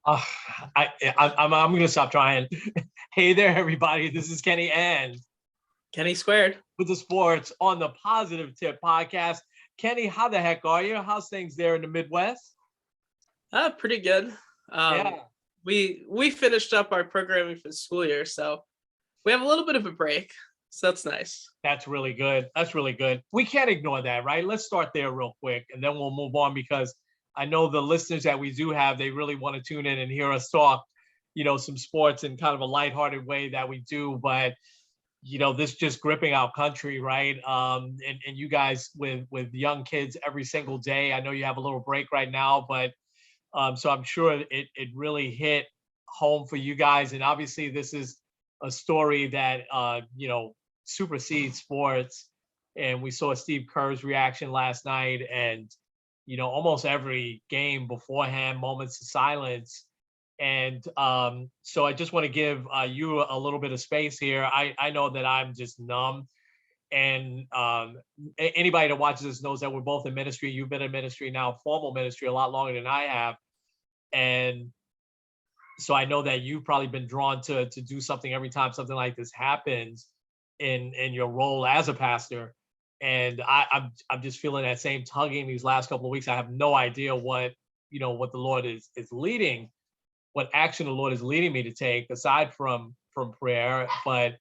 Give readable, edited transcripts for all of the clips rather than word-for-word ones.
Uh, I'm gonna stop trying. Hey there, everybody. This is Kenny and Kenny squared. with the sports on the Positive Tip podcast. Kenny, how the heck are you? How's things there in the Midwest? Pretty good. Yeah, We finished up our programming for the school year, so we have a little bit of a break. So that's nice. that's really good. That's really good. We can't ignore that, right? Let's start there real quick, and then we'll move on because I know the listeners that we do have, they really want to tune in and hear us talk, some sports in kind of a lighthearted way that we do. But this just gripping our country, right? And you guys with young kids every single day. I know you have a little break right now, but so I'm sure it really hit home for you guys. And obviously, this is a story that supersedes sports. And we saw Steve Kerr's reaction last night, and almost every game beforehand, moments of silence. And so I just want to give you a little bit of space here. I know that I'm just numb. And anybody that watches this knows that we're both in ministry. You've been in ministry now, formal ministry, a lot longer than I have. And so I know that you've probably been drawn to do something every time something like this happens in your role as a pastor. And I'm just feeling that same tugging these last couple of weeks. I have no idea what the Lord is leading, what action the Lord is leading me to take aside from prayer. But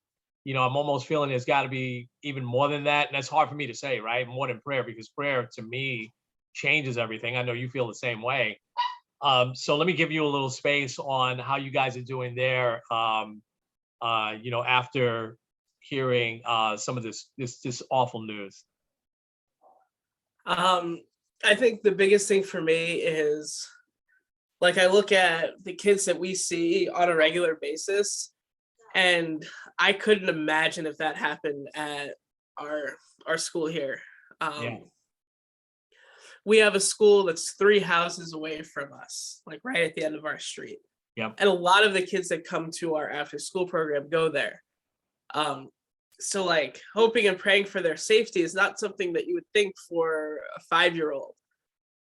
I'm almost feeling there's got to be even more than that, and that's hard for me to say, right? More than prayer, because prayer to me changes everything. I know you feel the same way. So let me give you a little space on how you guys are doing there. After hearing some of this awful news. I think the biggest thing for me is, like, I look at the kids that we see on a regular basis, and I couldn't imagine if that happened at our school here. Yeah. We have a school that's 3 houses away from us, like right at the end of our street. Yep. And a lot of the kids that come to our after school program go there. So like hoping and praying for their safety is not something that you would think for a 5-year-old,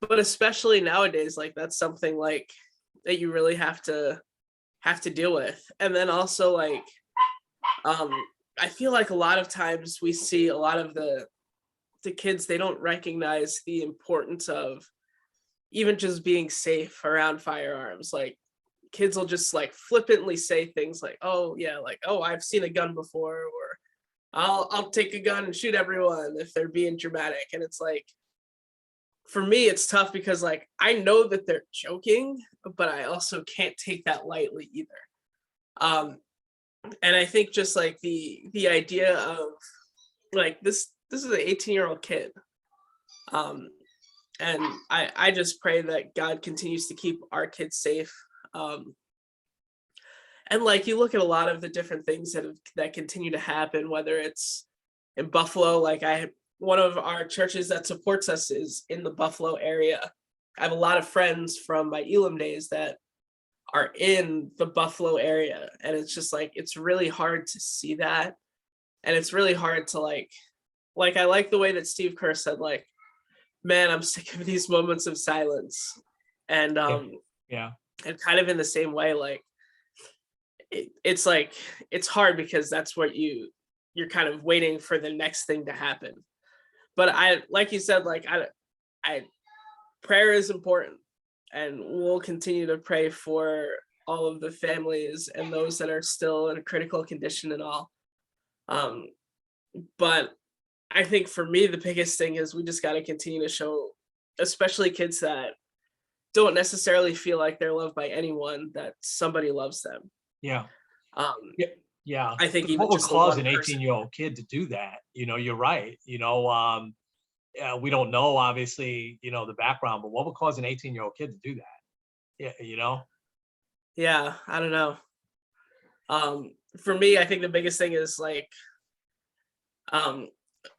but especially nowadays, like that's something like that you really have to deal with. And then also like, I feel like a lot of times we see a lot of the kids, they don't recognize the importance of even just being safe around firearms. Like kids will just like flippantly say things like, oh yeah, like, oh, I've seen a gun before, or I'll take a gun and shoot everyone if they're being dramatic. And it's like, for me, it's tough because like, I know that they're joking, but I also can't take that lightly either. And I think just like the idea of like, this is an 18-year-old kid. And I just pray that God continues to keep our kids safe. And like you look at a lot of the different things that continue to happen, whether it's in Buffalo, like one of our churches that supports us is in the Buffalo area. I have a lot of friends from my Elam days that are in the Buffalo area, and it's just like it's really hard to see that, and it's really hard to like I like the way that Steve Kerr said, like, man, I'm sick of these moments of silence, and Yeah. and kind of in the same way, like it's like it's hard because that's what you're kind of waiting for the next thing to happen. But I, like you said, like I prayer is important, and we'll continue to pray for all of the families and those that are still in a critical condition and all. But I think for me, the biggest thing is we just got to continue to show, especially kids that don't necessarily feel like they're loved by anyone, that somebody loves them. Yeah. Um, Yeah. I think even what would just cause an person. 18-year-old kid to do that? You're right. We don't know obviously, the background, but what would cause an 18-year-old kid to do that? Yeah. Yeah, I don't know. For me, I think the biggest thing is like,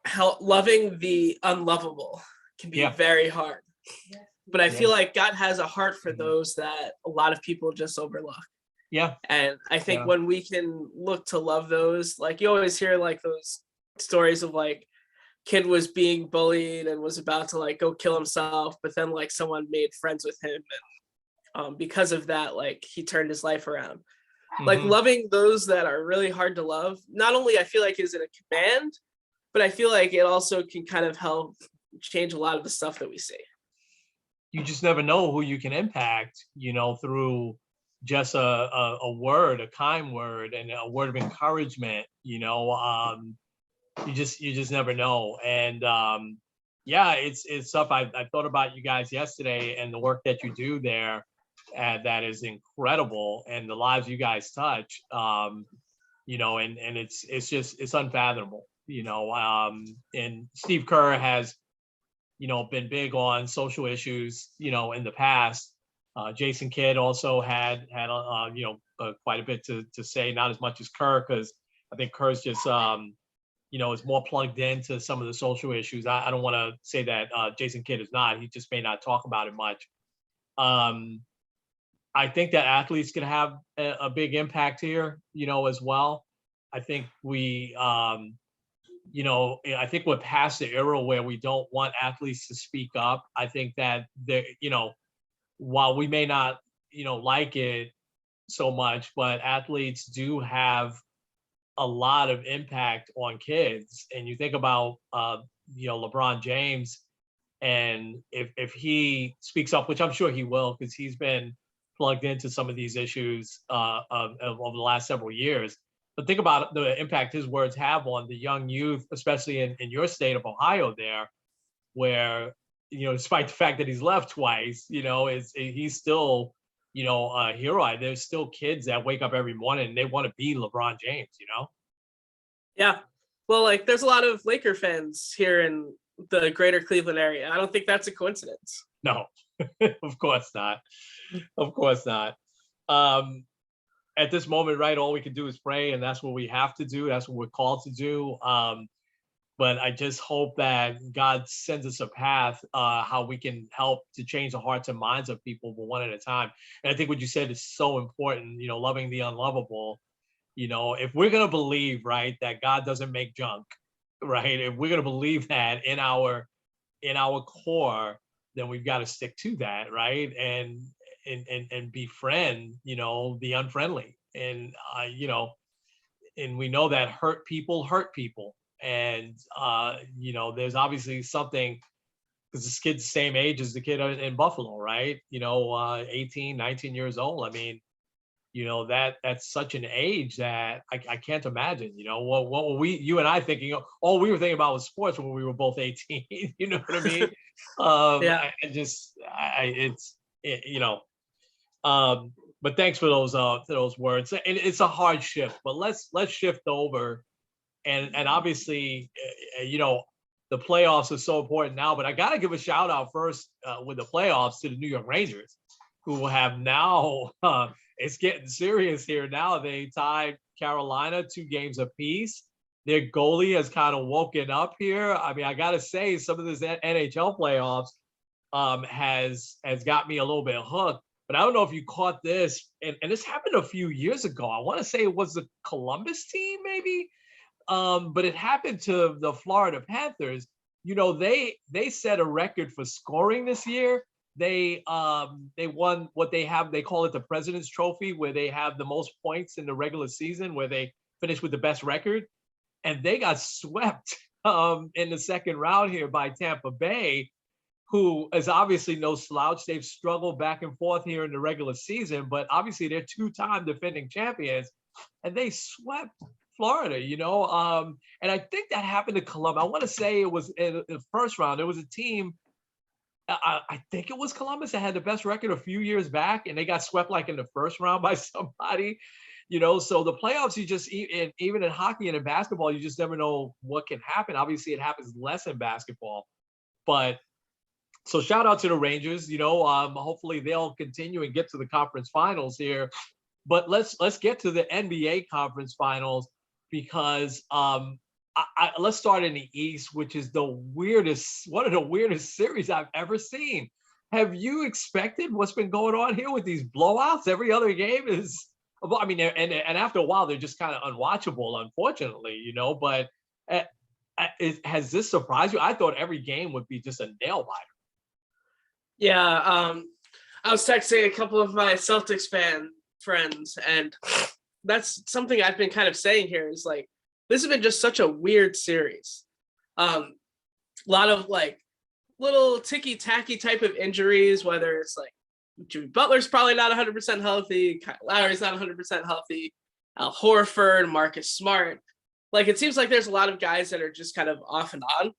how loving the unlovable can be very hard. But I feel like God has a heart for those that a lot of people just overlook. Yeah. And I think when we can look to love those, like you always hear like those stories of like kid was being bullied and was about to like go kill himself, but then like someone made friends with him and because of that, like he turned his life around. Like Mhm. loving those that are really hard to love, not only I feel like is it a command, but I feel like it also can kind of help change a lot of the stuff that we see. You just never know who you can impact, through just a word, a kind word, and a word of encouragement. You just never know. And yeah, it's stuff. I thought about you guys yesterday and the work that you do there, that is incredible, and the lives you guys touch. And it's unfathomable. And Steve Kerr has been big on social issues, in the past. Jason Kidd also had quite a bit to say, not as much as Kerr, because I think Kerr's just is more plugged into some of the social issues. I don't want to say that Jason Kidd is not. He just may not talk about it much. I think that athletes can have a big impact here, as well. I think I think we're past the era where we don't want athletes to speak up. I think that while we may not, like it so much, but athletes do have a lot of impact on kids. And you think about, LeBron James, and if he speaks up, which I'm sure he will, because he's been plugged into some of these issues over the last several years. But think about the impact his words have on the young youth, especially in your state of Ohio there, where, despite the fact that he's left twice, he's still, a hero. There's still kids that wake up every morning and they want to be LeBron James. Yeah. Well, like there's a lot of Laker fans here in the greater Cleveland area. I don't think that's a coincidence. No, of course not. Of course not. At this moment, right, all we can do is pray, and that's what we have to do. That's what we're called to do. But I just hope that God sends us a path, how we can help to change the hearts and minds of people, but one at a time. And I think what you said is so important, loving the unlovable. If we're going to believe, right, that God doesn't make junk, right, if we're going to believe that in our core, then we've got to stick to that, right? And befriend, the unfriendly. And we know that hurt people. And there's obviously something, because this kid's the same age as the kid in Buffalo, right? 18, 19 years old. I mean, that's such an age that I can't imagine. What were you and I thinking? All we were thinking about was sports when we were both 18. You know what I mean? Yeah. But thanks for those words. And it's a hard shift, but let's shift over, and obviously, the playoffs are so important now. But I got to give a shout out first, with the playoffs, to the New York Rangers, who have now. It's getting serious here now. They tied Carolina 2 games apiece. Their goalie has kind of woken up here. I mean, I got to say, some of this NHL playoffs has got me a little bit hooked. But I don't know if you caught this, and this happened a few years ago. I want to say it was the Columbus team, maybe, but it happened to the Florida Panthers. They set a record for scoring this year. They won what they call it the President's Trophy, where they have the most points in the regular season, where they finish with the best record, and they got swept in the second round here by Tampa Bay, who is obviously no slouch. They've struggled back and forth here in the regular season, but obviously they're 2-time defending champions, and they swept Florida, and I think that happened to Columbus. I want to say it was in the first round. There was a team, I think it was Columbus, that had the best record a few years back, and they got swept like in the first round by somebody. So the playoffs, you just, even in hockey and in basketball, you just never know what can happen. Obviously, it happens less in basketball, but so shout out to the Rangers. Hopefully they'll continue and get to the conference finals here. But let's get to the NBA conference finals, because let's start in the East, which is one of the weirdest series I've ever seen. Have you expected what's been going on here with these blowouts? Every other game is, I mean, and after a while, they're just kind of unwatchable, unfortunately, But has this surprised you? I thought every game would be just a nail biter. Yeah. I was texting a couple of my Celtics fan friends, and that's something I've been kind of saying here is like, this has been just such a weird series. A lot of like little ticky tacky type of injuries, whether it's like Jimmy Butler's probably not 100% healthy, Kyle Lowry's not 100% healthy, Al Horford, Marcus Smart. Like, it seems like there's a lot of guys that are just kind of off and on.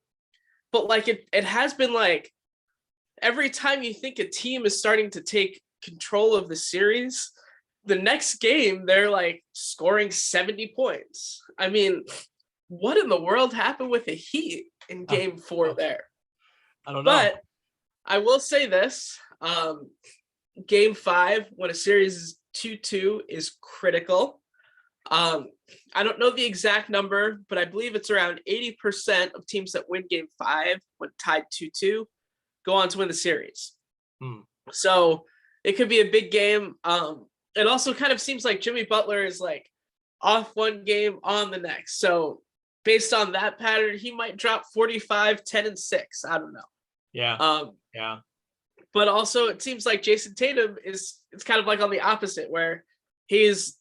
But like it has been like every time you think a team is starting to take control of the series, the next game they're like scoring 70 points. I mean, what in the world happened with the Heat in game 4 there? I don't know. But I will say this, game 5, when a series is 2-2 is critical. I don't know the exact number, but I believe it's around 80% of teams that win game 5 when tied 2-2 go on to win the series. So it could be a big game. It also kind of seems like Jimmy Butler is like off one game on the next. So based on that pattern, he might drop 45, 10, and 6. I don't know. Yeah. But also it seems like Jason Tatum it's kind of like on the opposite, where he's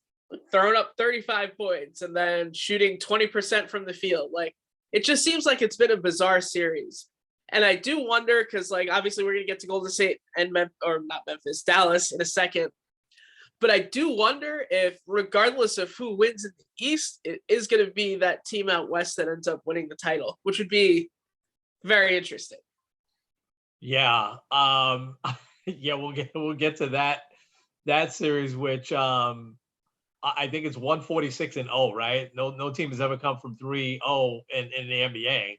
throwing up 35 points and then shooting 20% from the field. Like, it just seems like it's been a bizarre series. And I do wonder, because like obviously we're gonna get to Golden State and Dallas in a second. But I do wonder if, regardless of who wins in the East, it is going to be that team out west that ends up winning the title, which would be very interesting. Yeah. Yeah, we'll get to that series, which I think it's 146-0, right? No team has ever come from 3-0 in the NBA.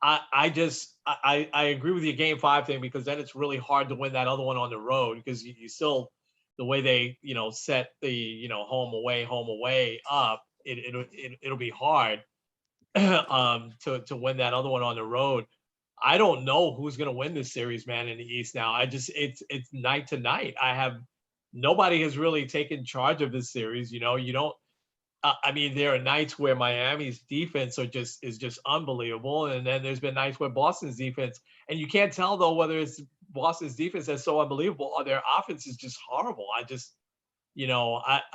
I agree with your game 5 thing, because then it's really hard to win that other one on the road, because you still, the way they set the home away up, it'll be hard to win that other one on the road. I don't know who's going to win this series, man, in the East now. It's night to night. Nobody has really taken charge of this series. You don't. I mean, there are nights where Miami's defense is just unbelievable, and then there's been nights where Boston's defense, and you can't tell though whether it's Boston's defense that's so unbelievable or their offense is just horrible. I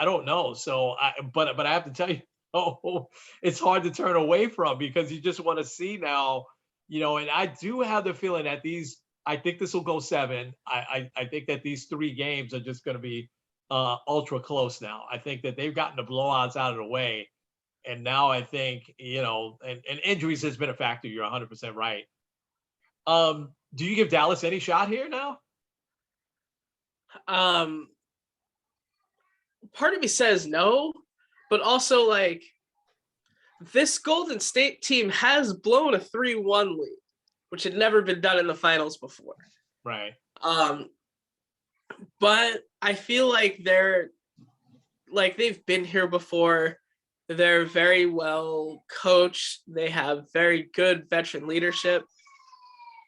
don't know. So but I have to tell you, it's hard to turn away from, because you just want to see now, and I do have the feeling that I think this will go 7. I think that these 3 games are just going to be ultra close now. I think that they've gotten the blowouts out of the way, and now I think and injuries has been a factor. You're 100% right. Do you give Dallas any shot here now? Part of me says no, but also like, this Golden State team has blown a 3-1 lead, which had never been done in the finals before. Right. But I feel like they've been here before. They're very well coached. They have very good veteran leadership.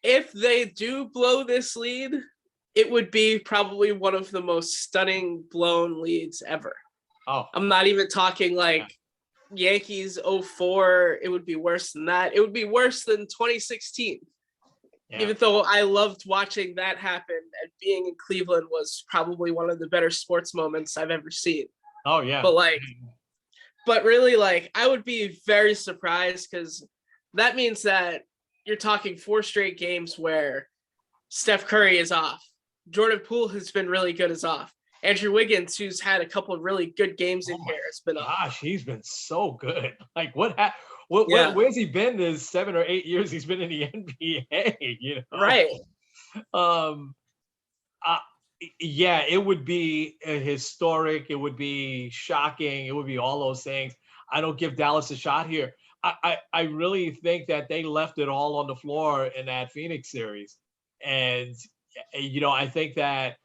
If they do blow this lead, it would be probably one of the most stunning blown leads ever. Oh, I'm not even talking like Yankees 04. It would be worse than that. It would be worse than 2016. Yeah. Even though I loved watching that happen, and being in Cleveland was probably one of the better sports moments I've ever seen. Oh yeah. But really, like, I would be very surprised, because that means that you're talking 4 straight games where Steph Curry is off. Jordan Poole has been really good, is off. Andrew Wiggins, who's had a couple of really good games in here, has been off. Gosh, he's been so good. Like, where's he been this 7 or 8 years he's been in the NBA? Right. Yeah, it would be historic. It would be shocking. It would be all those things. I don't give Dallas a shot here. I really think that they left it all on the floor in that Phoenix series. And, I think that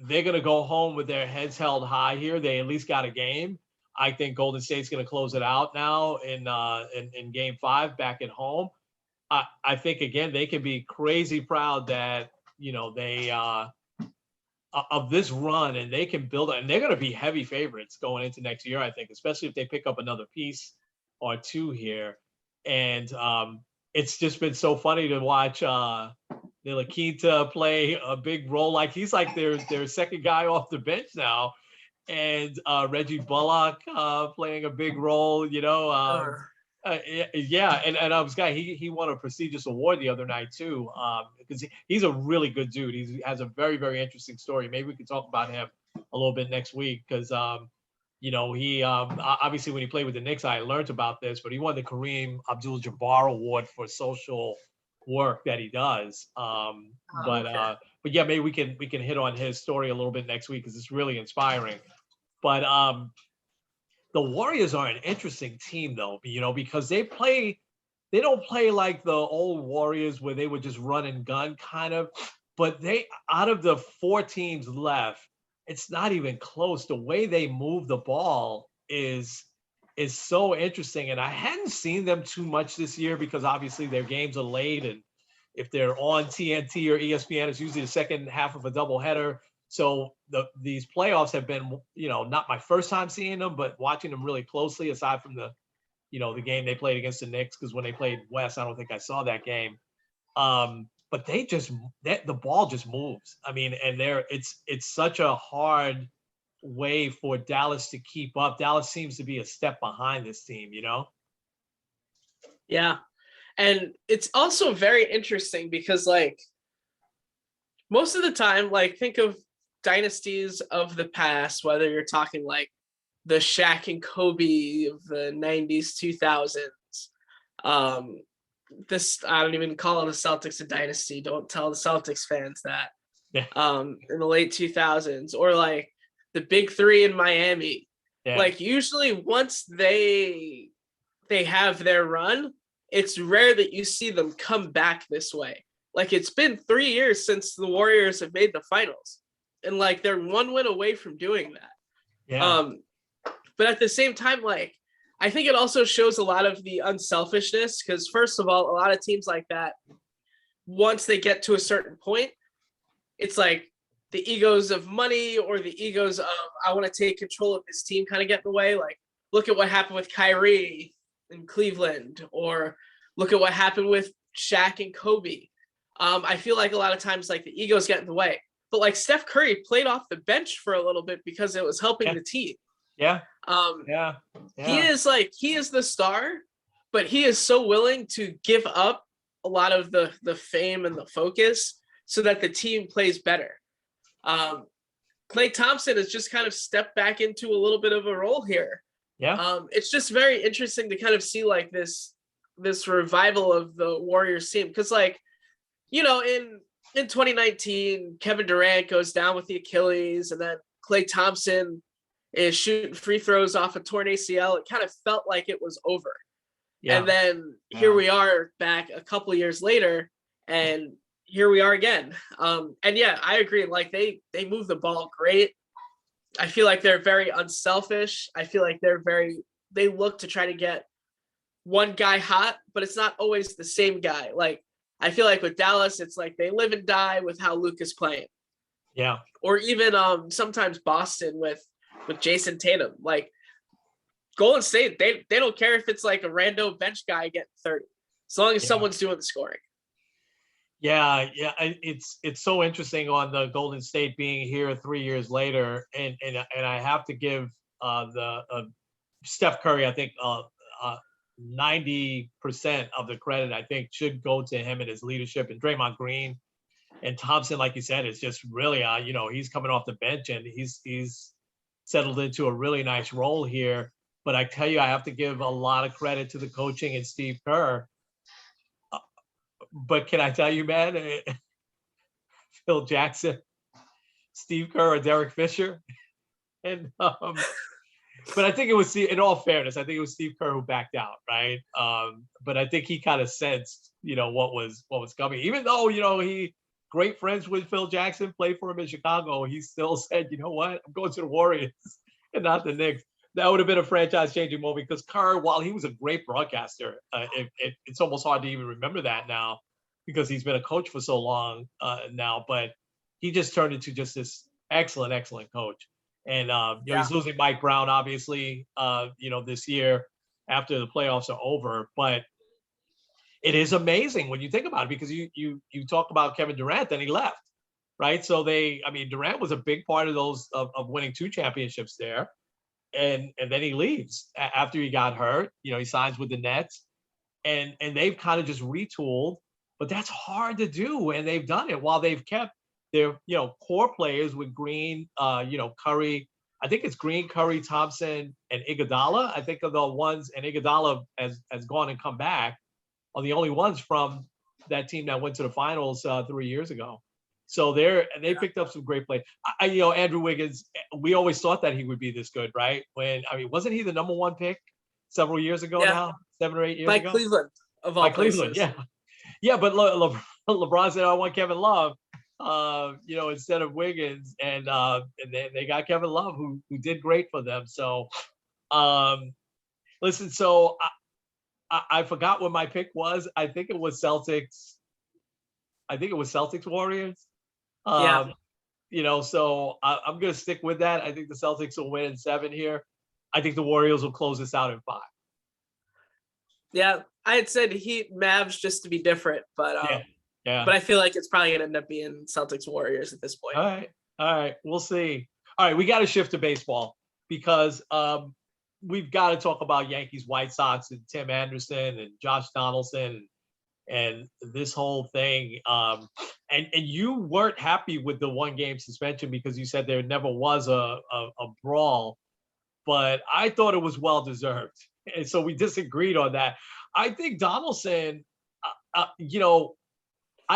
they're going to go home with their heads held high here. They at least got a game. I think Golden State's going to close it out now in game 5 back at home. I think, again, they can be crazy proud that, they of this run, and they can build it. And they're going to be heavy favorites going into next year, I think, especially if they pick up another piece or 2 here. And it's just been so funny to watch Ntilikina play a big role. Like he's like their second guy off the bench now, and Reggie Bullock playing a big role. Yeah, and I was guy. He won a prestigious award the other night too, because he's a really good dude. He has a very very interesting story. Maybe we could talk about him a little bit next week because he obviously when he played with the Knicks, I learned about this, but he won the Kareem Abdul-Jabbar Award for social work that he does. But yeah, maybe we can hit on his story a little bit next week because it's really inspiring. But the Warriors are an interesting team though, because they don't play like the old Warriors where they would just run and gun kind of, but they out of the 4 teams left, it's not even close. The way they move the ball is so interesting. And I hadn't seen them too much this year because obviously their games are late. And if they're on TNT or ESPN, it's usually the second half of a doubleheader. So these playoffs have been, not my first time seeing them, but watching them really closely, aside from the game they played against the Knicks, because when they played West, I don't think I saw that game. But the ball just moves. I mean, and it's such a hard way for Dallas to keep up. Dallas seems to be a step behind this team. Yeah. And it's also very interesting because like most of the time, like think of dynasties of the past, whether you're talking like the Shaq and Kobe of the 90s, 2000s. I don't even call the Celtics a dynasty. Don't tell the Celtics fans that. Yeah. In the late 2000s, or like the big three in Miami. Yeah. Like usually once they have their run, it's rare that you see them come back this way. Like it's been 3 years since the Warriors have made the finals, and like they're 1 win away from doing that. Yeah. But at the same time, like I think it also shows a lot of the unselfishness because first of all, a lot of teams like that, once they get to a certain point, it's like the egos of money or the egos of I want to take control of this team kind of get in the way. Like look at what happened with Kyrie in Cleveland, or look at what happened with Shaq and Kobe. I feel like a lot of times like the egos get in the way. But like Steph Curry played off the bench for a little bit because it was helping the team. Yeah. He is the star, but he is so willing to give up a lot of the fame and the focus so that the team plays better. Klay Thompson has just kind of stepped back into a little bit of a role here. Yeah. It's just very interesting to kind of see like this revival of the Warriors team. Cause like, in 2019, Kevin Durant goes down with the Achilles, and then Klay Thompson is shooting free throws off a torn ACL. It kind of felt like it was over. Yeah. And then here we are back a couple of years later, and here we are again. And yeah, I agree. Like they move the ball great. I feel like they're very unselfish. I feel like they look to try to get one guy hot, but it's not always the same guy. Like I feel like with Dallas, it's like they live and die with how Luke is playing. Yeah. Or even sometimes Boston with Jason Tatum. Like Golden State, they don't care if it's like a rando bench guy getting 30, as long as someone's doing the scoring. Yeah, it's so interesting on the Golden State being here 3 years later, and I have to give Steph Curry, I think 90% of the credit I think should go to him and his leadership, and Draymond Green and Thompson, like you said, is just really he's coming off the bench and he's settled into a really nice role here. But I tell you, I have to give a lot of credit to the coaching and Steve Kerr. But can I tell you, man, Phil Jackson, Steve Kerr, or Derek Fisher, and but I think it was, in all fairness, I think it was Steve Kerr who backed out, right? But I think he kind of sensed, what was coming. Even though, he great friends with Phil Jackson, played for him in Chicago, he still said, you know what, I'm going to the Warriors and not the Knicks. That would have been a franchise-changing moment because Kerr, while he was a great broadcaster, it's almost hard to even remember that now because he's been a coach for so long now. But he just turned into just this excellent, excellent coach. And he's losing Mike Brown, obviously, this year after the playoffs are over. But It is amazing when you think about it, because you talk about Kevin Durant, then he left, right? So Durant was a big part of those of winning 2 championships there, and then he leaves after he got hurt. He signs with the Nets, and they've kind of just retooled, but that's hard to do, and they've done it while they've kept their core players with Green, Curry. I think it's Green, Curry, Thompson, and Iguodala. I think of the ones, and Iguodala has gone and come back, are the only ones from that team that went to the finals 3 years ago. So they picked up some great play. Andrew Wiggins, we always thought that he would be this good, right? Wasn't he the #1 pick several years ago now, 7 or 8 years ago? By Cleveland, of all places. Cleveland, yeah. Yeah, but LeBron said, I want Kevin Love, instead of Wiggins. And they got Kevin Love, who did great for them. So, listen, so I forgot what my pick was. I think it was Celtics. Warriors. So I'm going to stick with that. I think the Celtics will win in 7 here. I think the Warriors will close this out in 5. Yeah, I had said Heat Mavs just to be different, but yeah. But I feel like it's probably going to end up being Celtics Warriors at this point. All right, we'll see. All right, we got to shift to baseball, because we've got to talk about Yankees, White Sox, and Tim Anderson and Josh Donaldson and this whole thing. And you weren't happy with the 1-game suspension because you said there never was a brawl, but I thought it was well deserved. And so we disagreed on that. I think Donaldson, I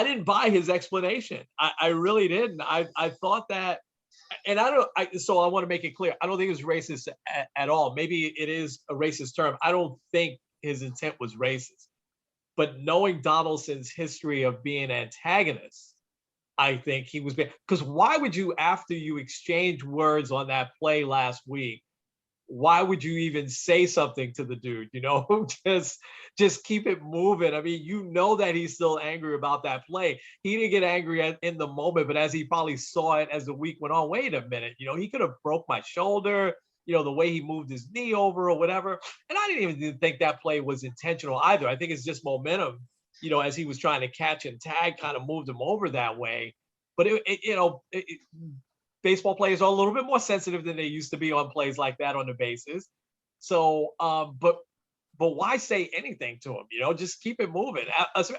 didn't buy his explanation. I really didn't. I thought that, and so I want to make it clear. I don't think it was racist at all. Maybe it is a racist term. I don't think his intent was racist. But knowing Donaldson's history of being antagonist, I think he was, because why would you, after you exchange words on that play last week, why would you even say something to the dude? Just keep it moving. I mean, that he's still angry about that play. He didn't get angry in the moment, but as he probably saw it as the week went on, wait a minute, he could have broke my shoulder, the way he moved his knee over or whatever. And I didn't even think that play was intentional either. I think it's just momentum, as he was trying to catch and tag, kind of moved him over that way. But baseball players are a little bit more sensitive than they used to be on plays like that on the bases. So, but why say anything to him? Just keep it moving.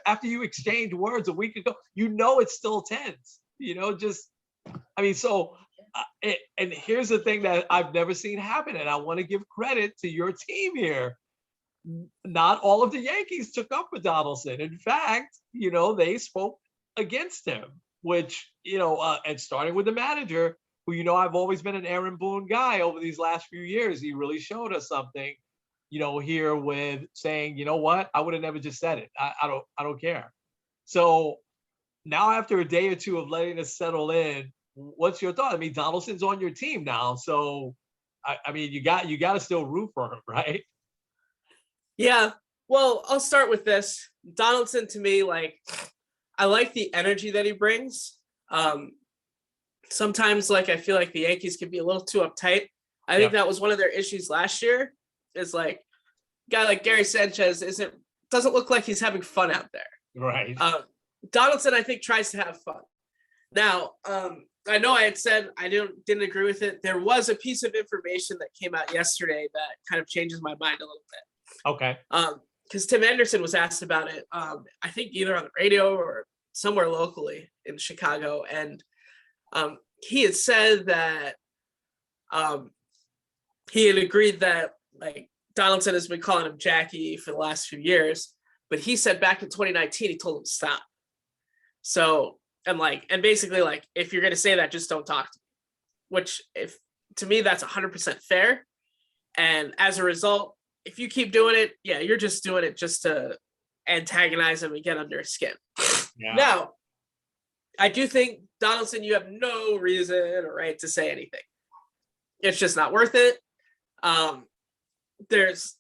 After you exchange words a week ago, it's still tense. And here's the thing that I've never seen happen, and I want to give credit to your team here. Not all of the Yankees took up with Donaldson. In fact, they spoke against him, which, and starting with the manager, who, I've always been an Aaron Boone guy over these last few years. He really showed us something, here with saying, you know what, I would have never just said it. I don't care. So now, after a day or two of letting us settle in, what's your thought? I mean, Donaldson's on your team now, so you got to still root for him, right? Yeah. Well, I'll start with this. Donaldson, to me, I like the energy that he brings. Sometimes, I feel like the Yankees can be a little too uptight. I think that was one of their issues last year. Is a guy like Gary Sanchez doesn't look like he's having fun out there. Right. Donaldson, I think, tries to have fun. Now, I know I had said I didn't agree with it. There was a piece of information that came out yesterday that kind of changes my mind a little bit. Okay. Because Tim Anderson was asked about it, I think either on the radio or somewhere locally in Chicago, and he had said that he had agreed that Donaldson has been calling him Jackie for the last few years, but he said back in 2019 he told him to stop. So. And basically, if you're going to say that, just don't talk to me, which to me, that's 100% fair. And as a result, if you keep doing it, you're just doing it just to antagonize him and get under his skin. Yeah. Now, I do think, Donaldson, you have no reason or right to say anything. It's just not worth it. There's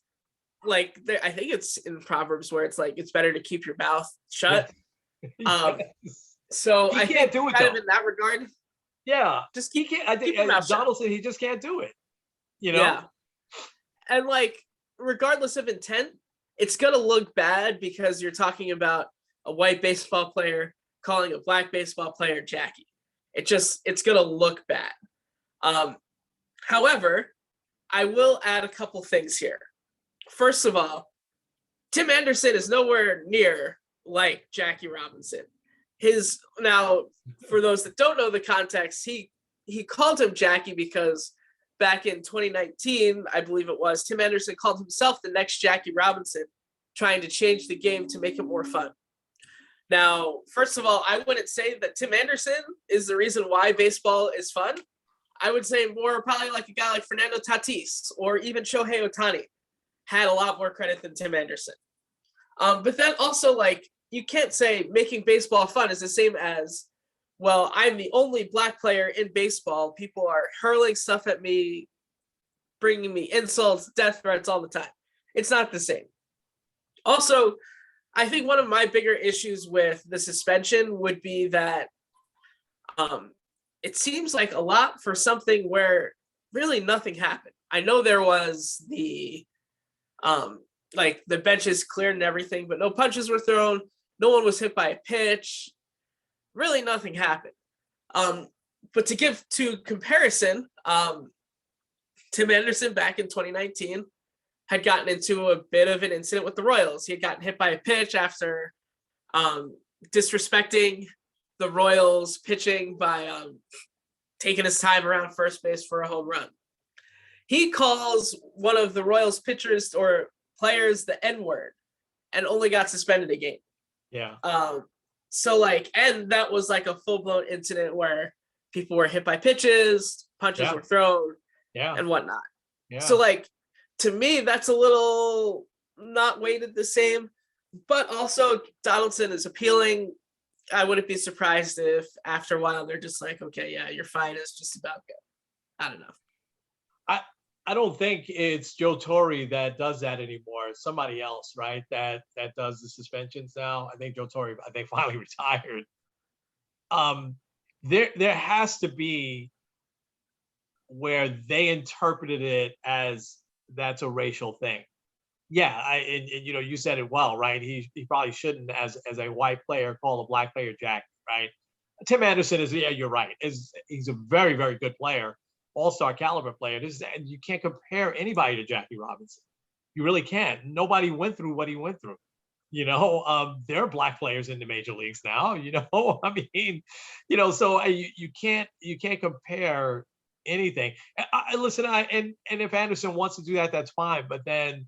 I think it's in Proverbs where it's it's better to keep your mouth shut. So I can't do it kind of in that regard. Yeah, just he can't. I think Donaldson, he just can't do it. Yeah, and regardless of intent, it's going to look bad because you're talking about a white baseball player calling a black baseball player Jackie. It's going to look bad. However, I will add a couple things here. First of all, Tim Anderson is nowhere near like Jackie Robinson. Now, for those that don't know the context, he called him Jackie because back in 2019, I believe it was, Tim Anderson called himself the next Jackie Robinson, trying to change the game to make it more fun. Now, first of all, I wouldn't say that Tim Anderson is the reason why baseball is fun. I would say more probably like a guy like Fernando Tatis or even Shohei Ohtani had a lot more credit than Tim Anderson. But then also, like, you can't say making baseball fun is the same as, well, I'm the only black player in baseball. People are hurling stuff at me, bringing me insults, death threats all the time. It's not the same. Also, I think one of my bigger issues with the suspension would be that it seems like a lot for something where really nothing happened. I know there was the like the benches cleared and everything, but no punches were thrown. No one was hit by a pitch. Really nothing happened. But to give to comparison, Tim Anderson back in 2019 had gotten into a bit of an incident with the Royals. He had gotten hit by a pitch after disrespecting the Royals pitching by taking his time around first base for a home run. He calls one of the Royals pitchers or players the N-word and only got suspended a game. Yeah. So like, and that was like a full-blown incident where people were hit by pitches, punches were thrown, and whatnot. Yeah. So like, to me, that's a little not weighted the same, but also Donaldson is appealing. I wouldn't be surprised if after a while they're just like, okay, yeah, your fine is just about good. I don't know. I don't think it's Joe Torre that does that anymore. It's somebody else, right? That does the suspensions now. I think Joe Torre, finally retired. There has to be where they interpreted it as that's a racial thing. Yeah, and you know, you said it well, right? He probably shouldn't, as a white player, call a black player Jackie, right? Tim Anderson is, yeah, you're right. He's a very, very good player, all-star caliber player. And you can't compare anybody to Jackie Robinson. You really can't. Nobody went through what he went through. You know, there are black players in the major leagues now. You know, I mean, you know, so you can't compare anything. Listen, and if Anderson wants to do that, that's fine. But then,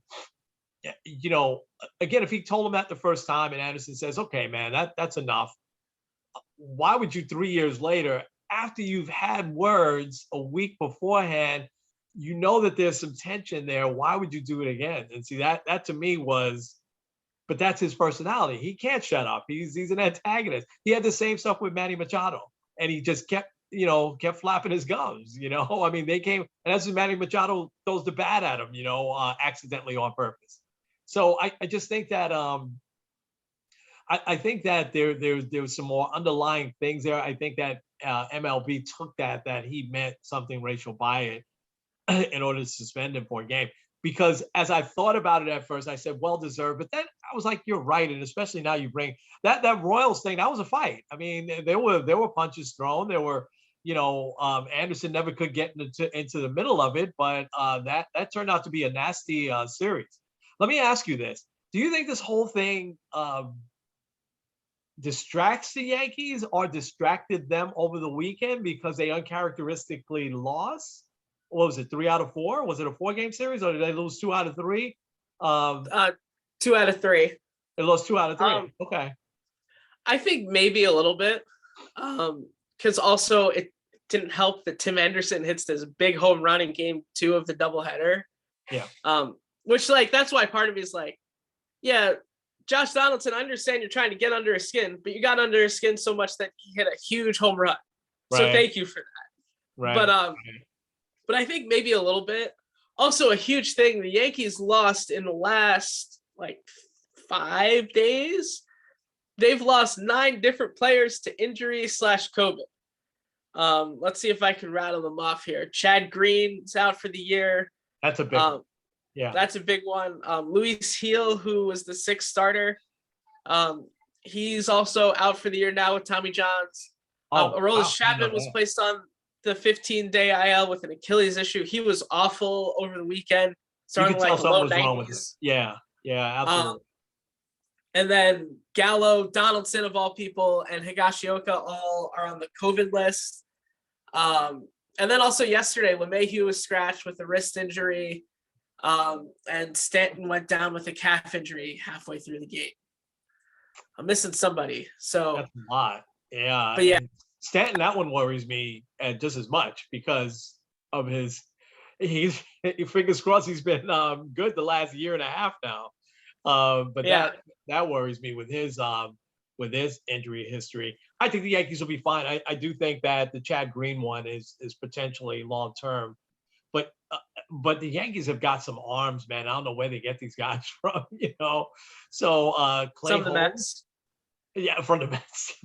you know, again, if he told him that the first time and Anderson says, okay, man, that's enough. Why would you 3 years later, after you've had words a week beforehand, you know that there's some tension there. Why would you do it again? And see, that to me was, but that's his personality. He can't shut up. He's an antagonist. He had the same stuff with Manny Machado, and he just kept flapping his gums, you know. I mean, they came, and that's when Manny Machado throws the bat at him, you know, accidentally on purpose. So I just think that I think that there's some more underlying things there. I think that MLB took that he meant something racial by it in order to suspend him for a game. Because as I thought about it at first, I said, well deserved. But then I was like, you're right. And especially now you bring that Royals thing, that was a fight. I mean, there were punches thrown. There were, you know, Anderson never could get into the middle of it. But that turned out to be a nasty series. Let me ask you this. Do you think this whole thing distracts the Yankees or distracted them over the weekend because they uncharacteristically lost? What was it, 3 out of 4? Was it a 4-game series, or did they lose 2 out of 3? 2 out of 3. They lost 2 out of 3. Okay. I think maybe a little bit, because also it didn't help that Tim Anderson hits this big home run in Game 2 of the doubleheader. Yeah. Which, like, that's why part of me is like, yeah, Josh Donaldson, I understand you're trying to get under his skin, but you got under his skin so much that he hit a huge home run. Right. So thank you for that. Right. But I think maybe a little bit. Also, a huge thing, the Yankees lost in the last, like, 5 days. They've lost 9 different players to injury / COVID. Let's see if I can rattle them off here. Chad Green's out for the year. That's a big one. Yeah. That's a big one. Luis Heel, who was the sixth starter, he's also out for the year now with Tommy John's. Oh, Aroldis wow. I didn't Chapman know was that. placed on the 15-day IL with an Achilles issue. He was awful over the weekend, You starting could tell like something low was wrong with him. 90s. Yeah. Yeah, Um, absolutely. and then Gallo, Donaldson of all people, and Higashioka all are on the COVID list. And then also yesterday, LeMahieu was scratched with a wrist injury, and Stanton went down with a calf injury halfway through the game. I'm missing somebody. So, That's a lot. Yeah. but yeah, And Stanton, that one worries me just as much because of his, he's, fingers crossed, he's been good the last year and a half now. But yeah, that worries me with his injury history. I think the Yankees will be fine. I do think that the Chad Green one is potentially long term, but but the Yankees have got some arms, man. I don't know where they get these guys from, you know. So Clay some of the Holmes, Mets. yeah, from the Mets.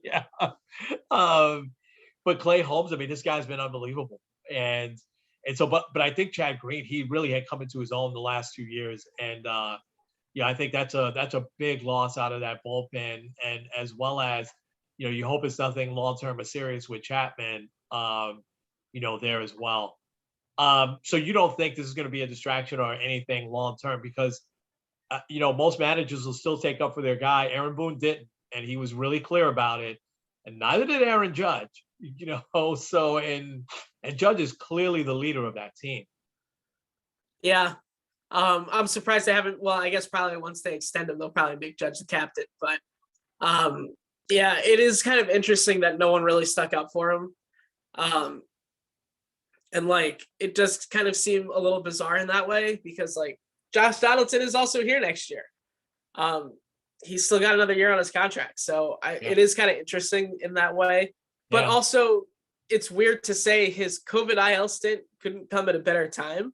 Yeah. Um, but Clay Holmes, I mean, this guy's been unbelievable. And so but I think Chad Green, he really had come into his own the last 2 years. And yeah, I think that's a big loss out of that bullpen. And as well as, you know, you hope it's nothing long term or serious with Chapman, you know, there as well. So you don't think this is going to be a distraction or anything long term because you know, most managers will still take up for their guy. Aaron Boone didn't, and he was really clear about it. And neither did Aaron Judge. You know, so and Judge is clearly the leader of that team. Yeah. I'm surprised they haven't. Well, I guess probably once they extend him, they'll probably make Judge the captain. But um, yeah, it is kind of interesting that no one really stuck up for him. Um, and like it does kind of seem a little bizarre in that way because like Josh Donaldson is also here next year. Um, he's still got another year on his contract, so Yeah. it is kind of interesting in that way. But Yeah. also, it's weird to say his COVID IL stint couldn't come at a better time.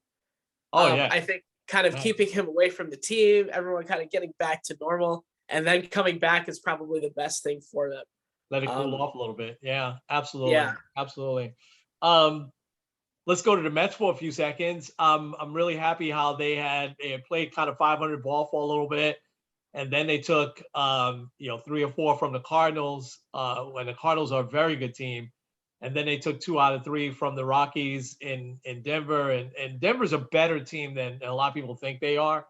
Oh yeah. I think kind of Yeah. keeping him away from the team, everyone kind of getting back to normal, and then coming back is probably the best thing for them. Let it cool Um, off a little bit. Yeah, absolutely. yeah, Absolutely. Um, let's go to the Mets for a few seconds. I'm really happy how they had played kind of 500 ball for a little bit, and then they took you know 3 or 4 from the Cardinals. When the Cardinals are a very good team, and then they took 2 out of 3 from the Rockies in Denver, and Denver's a better team than a lot of people think they are.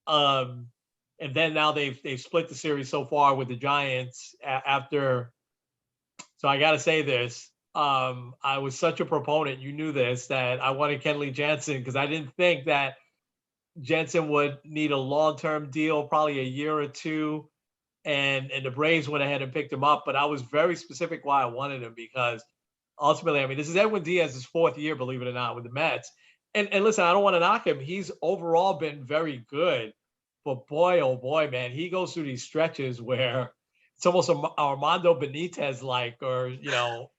Um, and then now they've split the series so far with the Giants after. So I got to say this. I was such a proponent, you knew this, that I wanted Kenley Jansen because I didn't think that Jensen would need a long-term deal, probably a year or two, and the Braves went ahead and picked him up. But I was very specific why I wanted him because ultimately, I mean, this is Edwin Diaz's 4th year, believe it or not, with the Mets. And listen, I don't want to knock him. He's overall been very good, but boy, oh boy, man, he goes through these stretches where it's almost Armando Benitez like, or you know,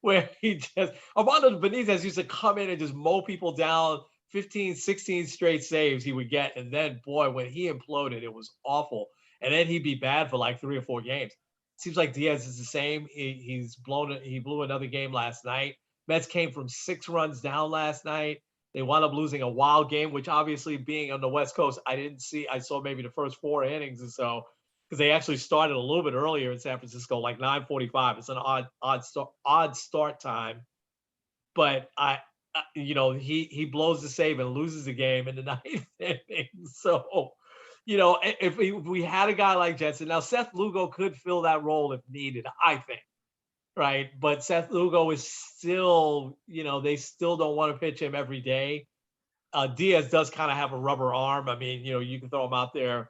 where he just Armando Benitez used to come in and just mow people down 15, 16 straight saves he would get. And then, boy, when he imploded, it was awful. And then he'd be bad for like 3 or 4 games. Seems like Diaz is the same. He blew another game last night. Mets came from 6 runs down last night. They wound up losing a wild game, which obviously being on the West Coast, I didn't see. I saw maybe the first 4 innings or so because they actually started a little bit earlier in San Francisco, like 9:45. It's an odd start time, but you know, he blows the save and loses the game in the 9th inning. So, you know, if we had a guy like Jensen, now Seth Lugo could fill that role if needed, I think, right? But Seth Lugo is still, you know, they still don't want to pitch him every day. Diaz does kind of have a rubber arm. I mean, you know, you can throw him out there,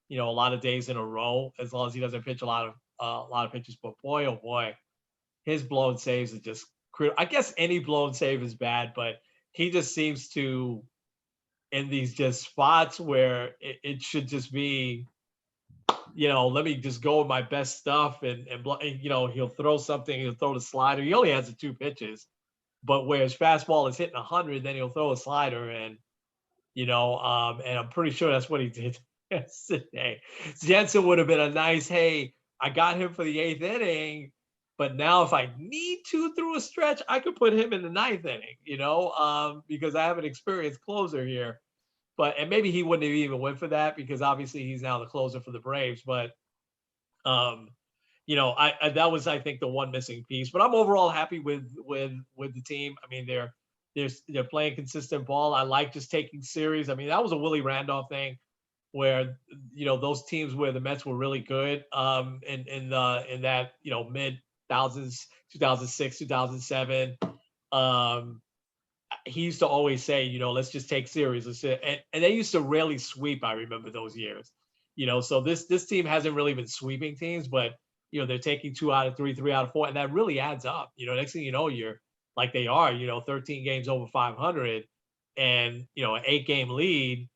you know, a lot of days in a row as long as he doesn't pitch a lot of pitches. But boy, oh boy, his blown saves are just I guess any blown save is bad, but he just seems to in these just spots where it should just be, you know, let me just go with my best stuff and you know, he'll throw something, he'll throw the slider. He only has the 2 pitches, but where his fastball is hitting 100, then he'll throw a slider and, you know, and I'm pretty sure that's what he did yesterday. Jensen would have been a nice, hey, I got him for the 8th inning. But now if I need to through a stretch, I could put him in the ninth inning, because I have an experienced closer here. And maybe he wouldn't have even went for that because obviously he's now the closer for the Braves. But um, I that was, I think, the one missing piece. But I'm overall happy with the team. I mean, they're playing consistent ball. I like just taking series. I mean, that was a Willie Randolph thing where those teams where the Mets were really good in that mid thousands, 2006, 2007. Um, he used to always say, let's just take series. And they used to rarely sweep. I remember those years. So this team hasn't really been sweeping teams, but they're taking 2 out of 3, 3 out of 4, and that really adds up. Next thing you know, you're like they are, 13 games over 500, and an 8-game lead.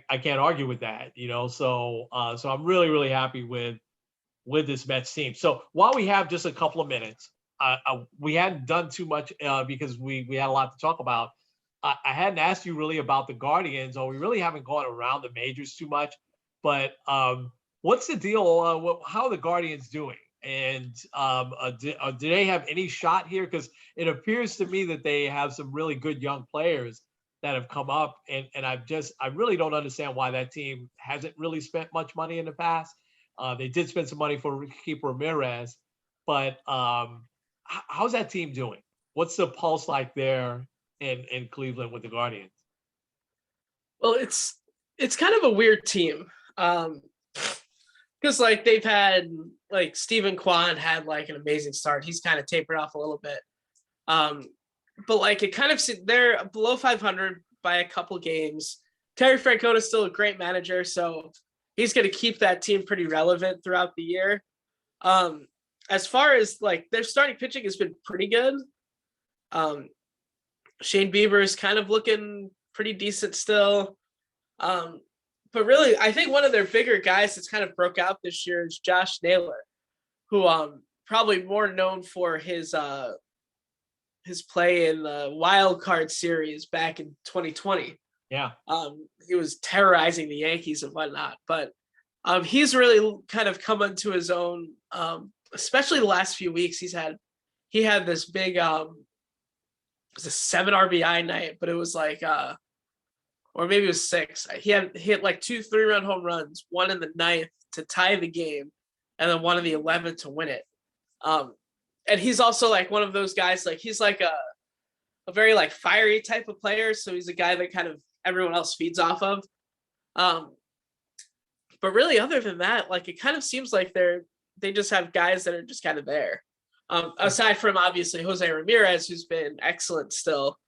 I can't argue with that. So I'm really, really happy with this Mets team. So while we have just a couple of minutes, we hadn't done too much because we had a lot to talk about. I hadn't asked you really about the Guardians, or we really haven't gone around the majors too much. But what's the deal? How are the Guardians doing? And do they have any shot here? Because it appears to me that they have some really good young players that have come up, and I really don't understand why that team hasn't really spent much money in the past. They did spend some money for Keeper Ramirez, but how's that team doing? What's the pulse like there in Cleveland with the Guardians? Well, it's kind of a weird team. Because like they've had like Stephen Kwan had like an amazing start. He's kind of tapered off a little bit. But like it kind of they're below 500 by a couple games. Terry Francona is still a great manager, so he's going to keep that team pretty relevant throughout the year. As far as like their starting pitching has been pretty good. Shane Bieber is kind of looking pretty decent still. But really, I think one of their bigger guys that's kind of broke out this year is Josh Naylor, who probably more known for his play in the wild card series back in 2020. Yeah. He was terrorizing the Yankees and whatnot, but he's really kind of come into his own, especially the last few weeks. He had this big, it was a 7 RBI night, but it was like, or maybe it was 6. He hit like 2 3-run home runs, one in the 9th to tie the game, and then one in the 11th to win it. And he's also like one of those guys, like he's like a very like fiery type of player. So he's a guy that kind of everyone else feeds off of. But really, other than that, like it kind of seems like they just have guys that are just kind of there. Aside from obviously Jose Ramirez, who's been excellent still.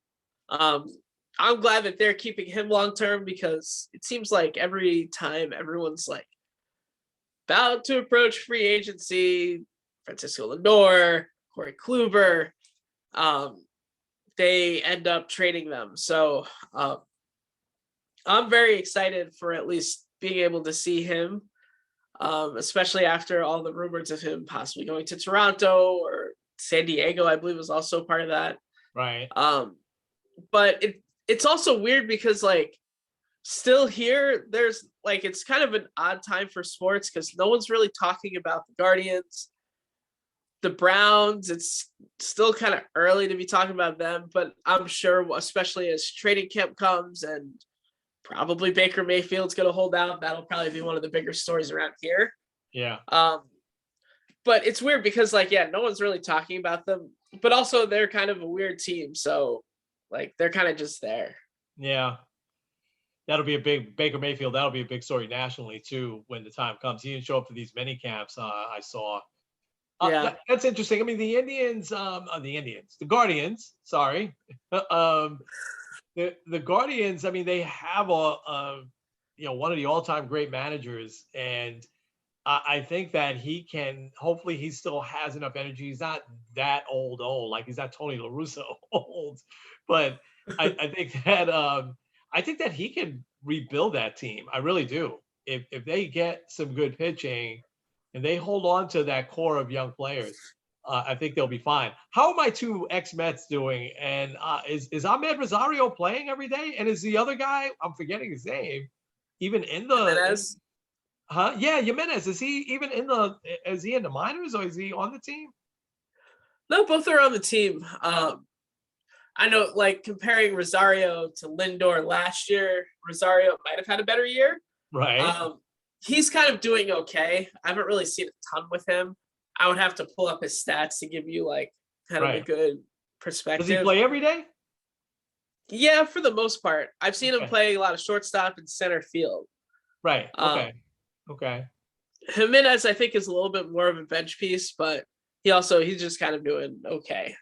I'm glad that they're keeping him long term because it seems like every time everyone's like about to approach free agency, Francisco Lindor, Corey Kluber, they end up trading them. So I'm very excited for at least being able to see him, especially after all the rumors of him possibly going to Toronto or San Diego, I believe was also part of that. Right. But it's also weird because like still here, there's like, it's kind of an odd time for sports because no one's really talking about the Guardians, the Browns. It's still kind of early to be talking about them, but I'm sure, especially as training camp comes and probably Baker Mayfield's going to hold out, that'll probably be one of the bigger stories around here. Yeah. But it's weird because like, yeah, no one's really talking about them, but also they're kind of a weird team. So like, they're kind of just there. Yeah. That'll be a big Baker Mayfield. That'll be a big story nationally too when the time comes. He didn't show up for these mini camps. I saw. Yeah, that's interesting. I mean, the Guardians. Sorry, the Guardians. I mean, they have one of the all-time great managers, and I think that he can. Hopefully, he still has enough energy. He's not that old, like he's not Tony La Russa old, but I think that he can rebuild that team. I really do. If they get some good pitching and they hold on to that core of young players, I think they'll be fine. How are my 2 ex-Mets doing? And is Ahmed Rosario playing every day? And is the other guy, I'm forgetting his name, even in the Jimenez. Yeah, Jimenez. Is he in the minors or is he on the team? No, both are on the team. I know, like comparing Rosario to Lindor last year, Rosario might have had a better year. Right. Um, he's kind of doing okay. I haven't really seen a ton with him. I would have to pull up his stats to give you like kind of a Right. good Does he perspective. play every day? Yeah, for the most part, I've seen him Okay. play a lot of shortstop and center field. Right. Um, Okay. Okay. Jimenez, I think, is a little bit more of a bench piece, but he's just kind of doing okay.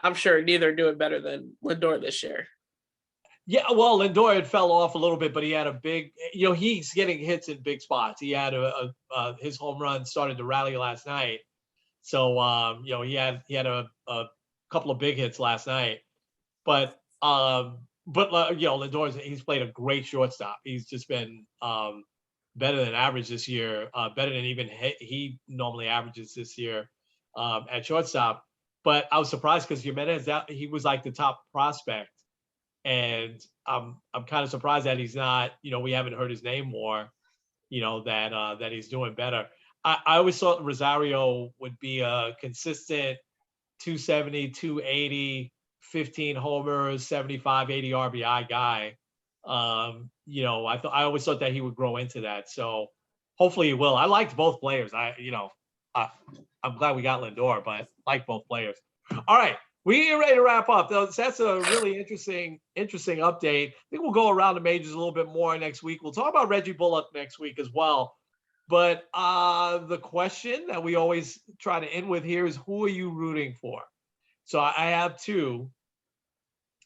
I'm sure neither doing better than Lindor this year. Yeah, well, Lindor had fell off a little bit, but he had a big, he's getting hits in big spots. He had his home run started to rally last night. So, he had a couple of big hits last night. But, Lindor's, he's played a great shortstop. He's just been better than average this year, better than even he normally averages this year at shortstop. But I was surprised because Jimenez, he was like the top prospect, and I'm kind of surprised that he's not. We haven't heard his name more. That he's doing better. I always thought Rosario would be a consistent 270, 280, 15 homers, 75, 80 RBI guy. I always thought that he would grow into that. So hopefully he will. I liked both players. I, I'm glad we got Lindor, but I like both players. All right. We are ready to wrap up. That's a really interesting update. I think we'll go around the majors a little bit more next week. We'll talk about Reggie Bullock next week as well. But the question that we always try to end with here is, who are you rooting for? So I have two,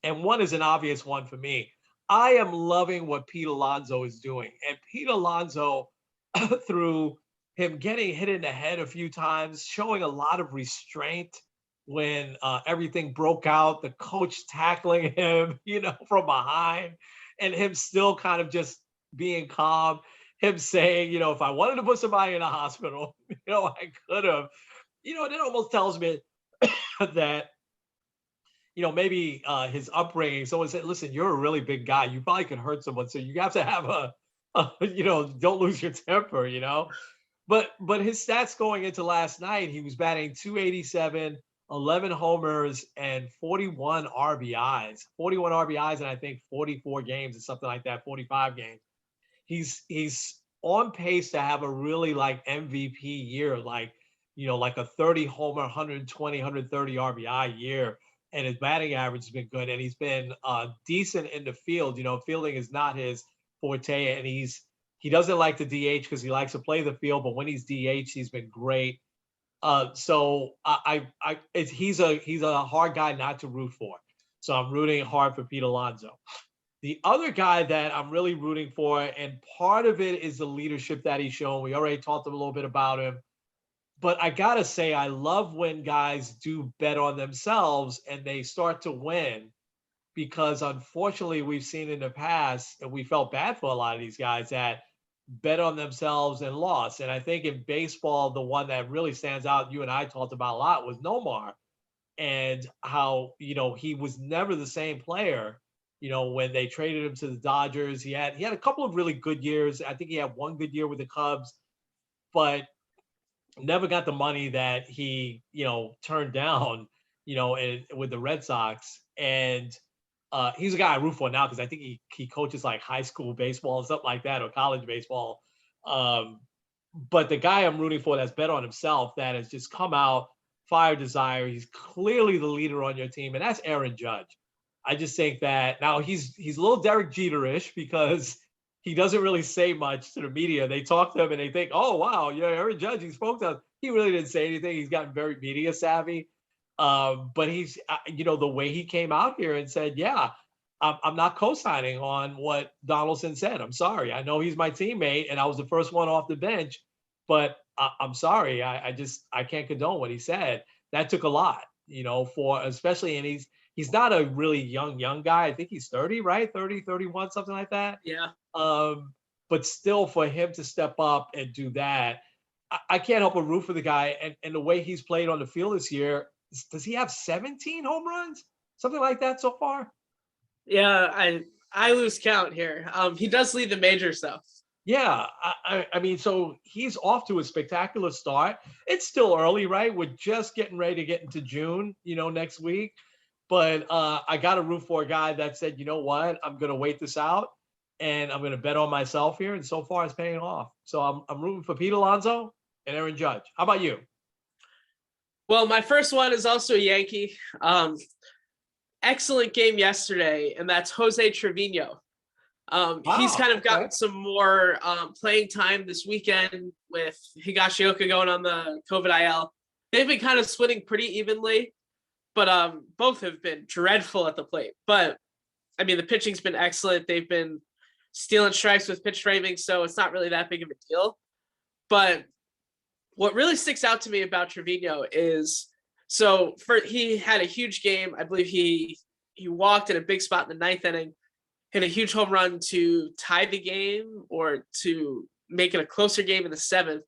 and one is an obvious one for me. I am loving what Pete Alonso is doing. And Pete Alonso, through him getting hit in the head a few times, showing a lot of restraint when everything broke out, the coach tackling him, from behind, and him still kind of just being calm, him saying, if I wanted to put somebody in a hospital, I could have. It almost tells me that maybe his upbringing. Someone said, "Listen, you're a really big guy. You probably could hurt someone, so you have to have don't lose your temper." But his stats going into last night, he was batting 287, 11 homers, and 41 RBIs. 41 RBIs, and I think 44 games or something like that. 45 games. He's on pace to have a really like MVP year, like a 30 homer, 120, 130 RBI year. And his batting average has been good, and he's been decent in the field. Fielding is not his forte, and he doesn't like the DH because he likes to play the field. But when he's DH, he's been great. So he's a hard guy not to root for. So I'm rooting hard for Pete Alonso. The other guy that I'm really rooting for, and part of it is the leadership that he's shown. We already talked a little bit about him. But I gotta say, I love when guys do bet on themselves and they start to win, because unfortunately we've seen in the past, and we felt bad for a lot of these guys that bet on themselves and lost. And I think in baseball, the one that really stands out, you and I talked about a lot, was Nomar, and how, he was never the same player. When they traded him to the Dodgers, he had a couple of really good years. I think he had one good year with the Cubs, but never got the money that he, turned down, with the Red Sox. And he's a guy I root for now because I think he coaches like high school baseball or something like that, or college baseball. But the guy I'm rooting for that's bet on himself, that has just come out, fire desire. He's clearly the leader on your team, and that's Aaron Judge. I just think that now he's a little Derek Jeter-ish because he doesn't really say much to the media. They talk to him and they think, "Oh wow, yeah, Aaron Judge, he spoke to us." He really didn't say anything. He's gotten very media savvy. But he's, the way he came out here and said, "Yeah, I'm not co-signing on what Donaldson said. I'm sorry. I know he's my teammate and I was the first one off the bench, but I'm sorry. I can't condone what he said." That took a lot, for especially, and he's not a really young guy. I think he's 30, right? 30, 31, something like that. Yeah. But still, for him to step up and do that, I can't help but root for the guy. And the way he's played on the field this year, does he have 17 home runs? Something like that so far? Yeah, I lose count here. He does lead the major stuff. Yeah, I mean, so he's off to a spectacular start. It's still early, right? We're just getting ready to get into June, next week. But I got to root for a guy that said, you know what, I'm going to wait this out and I'm going to bet on myself here. And so far, it's paying off. So I'm rooting for Pete Alonso and Aaron Judge. How about you? Well, my first one is also a Yankee. Excellent game yesterday, and that's Jose Trevino. He's Wow. kind of Okay. gotten some more playing time this weekend with Higashioka going on the COVID IL. They've been kind of splitting pretty evenly, but both have been dreadful at the plate. But I mean, the pitching's been excellent. They've been stealing strikes with pitch framing, so it's not really that big of a deal. But what really sticks out to me about Trevino is he had a huge game. I believe he walked in a big spot in the ninth inning, hit a huge home run to tie the game or to make it a closer game in the seventh,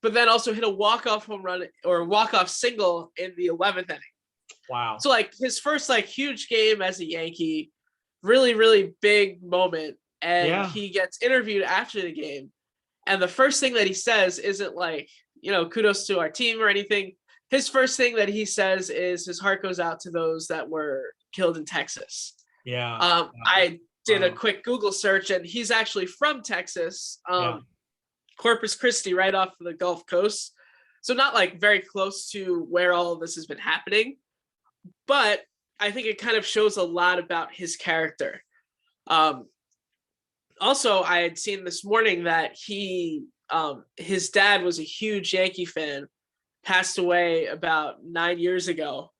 but then also hit a walk-off home run or a walk-off single in the 11th inning. Wow. So like his first like huge game as a Yankee, really, really big moment. And Yeah. he gets interviewed after the game. And the first thing that he says isn't like, kudos to our team or anything. His first thing that he says is his heart goes out to those that were killed in Texas. Yeah. I did a Wow. quick Google search, and he's actually from Texas, Yeah. Corpus Christi, right off of the Gulf Coast. So not like very close to where all of this has been happening, but I think it kind of shows a lot about his character. Also, I had seen this morning that his dad was a huge Yankee fan, passed away about 9 years ago.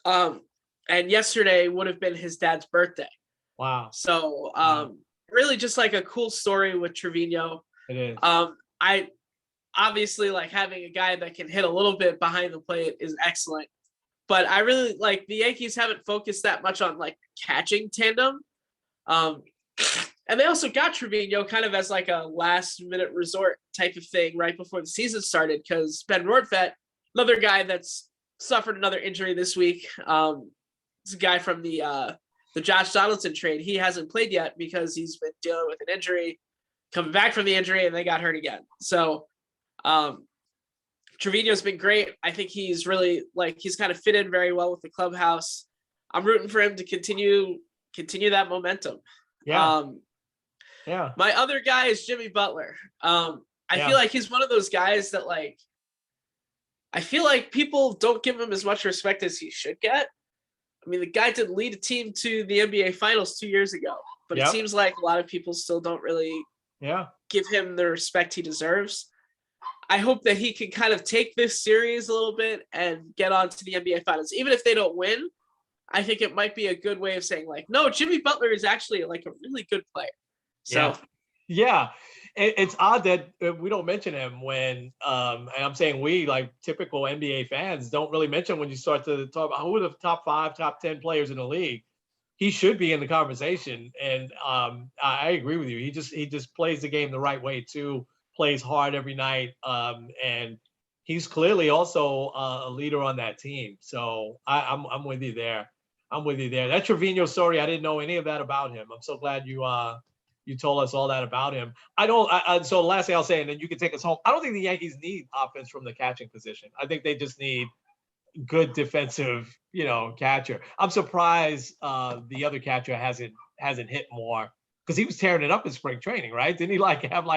And yesterday would have been his dad's birthday. Wow. So Wow. really just like a cool story with Trevino. It is. I obviously like having a guy that can hit a little bit behind the plate is excellent. But I really like the Yankees haven't focused that much on like catching tandem. And they also got Trevino kind of as like a last minute resort type of thing right before the season started because Ben Rortvedt, another guy that's suffered another injury this week. It's a guy from the Josh Donaldson trade. He hasn't played yet because he's been dealing with an injury, coming back from the injury, and they got hurt again. So Trevino's been great. I think he's really he's kind of fit in very well with the clubhouse. I'm rooting for him to continue that momentum. Yeah. Yeah. My other guy is Jimmy Butler. I feel like he's one of those guys that I feel like people don't give him as much respect as he should get. I mean, the guy did lead a team to the NBA Finals 2 years ago, but it seems like a lot of people still don't really give him the respect he deserves. I hope that he can kind of take this series a little bit and get on to the NBA Finals. Even if they don't win, I think it might be a good way of saying no, Jimmy Butler is actually like a really good player. So yeah. It's odd that we don't mention him when, and I'm saying we, like typical NBA fans, don't really mention when you start to talk about who are the top 5, top 10 players in the league. He should be in the conversation, and I agree with you. He just plays the game the right way too. Plays hard every night, and he's clearly also a leader on that team. So I'm with you there. I'm with you there. That Trevino story, I didn't know any of that about him. I'm so glad you told us all that about him. So the last thing I'll say, and then you can take us home. I don't think the Yankees need offense from the catching position. I think they just need good defensive, catcher. I'm surprised the other catcher hasn't hit more because he was tearing it up in spring training, right? Didn't he have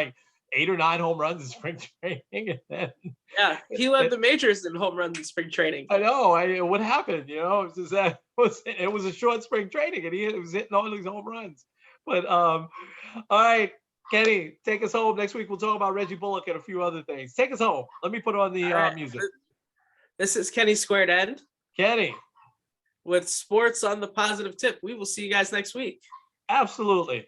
8 or 9 home runs in spring training? And then, he led the majors in home runs in spring training. I know. What happened? It was a short spring training, and he was hitting all these home runs. But all right, Kenny, take us home. Next week we'll talk about Reggie Bullock and a few other things. Take us home. Let me put on the music. This is Kenny Squared End. Kenny. With sports on the positive tip. We will see you guys next week. Absolutely.